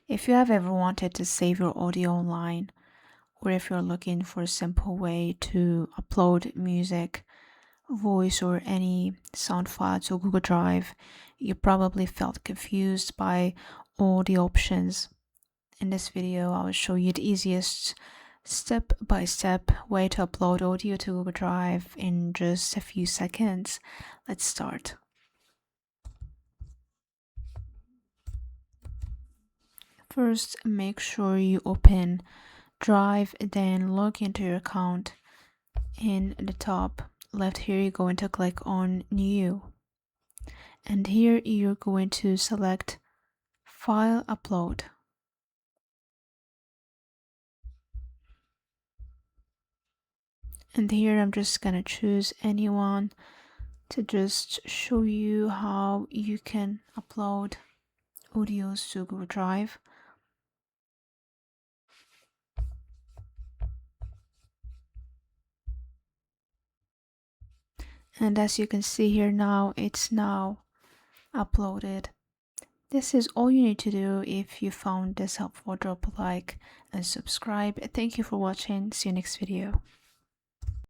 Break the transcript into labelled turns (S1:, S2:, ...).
S1: If you have ever wanted to save your audio online, or if you're looking for a simple way to upload music, voice, or any sound file to Google Drive, you probably felt confused by all the options. In this video, I will show you the easiest step-by-step way to upload audio to Google Drive in just a few seconds. Let's start. First, make sure you open Drive, then log into your account. In the top left here, you're going to click on New, and here you're going to select File Upload. And here I'm just gonna choose anyone to just show you how you can upload audios to Google Drive. And as you can see here now, it's now uploaded. This is all you need to do. If you found this helpful, drop a like and subscribe. Thank you for watching. See you next video.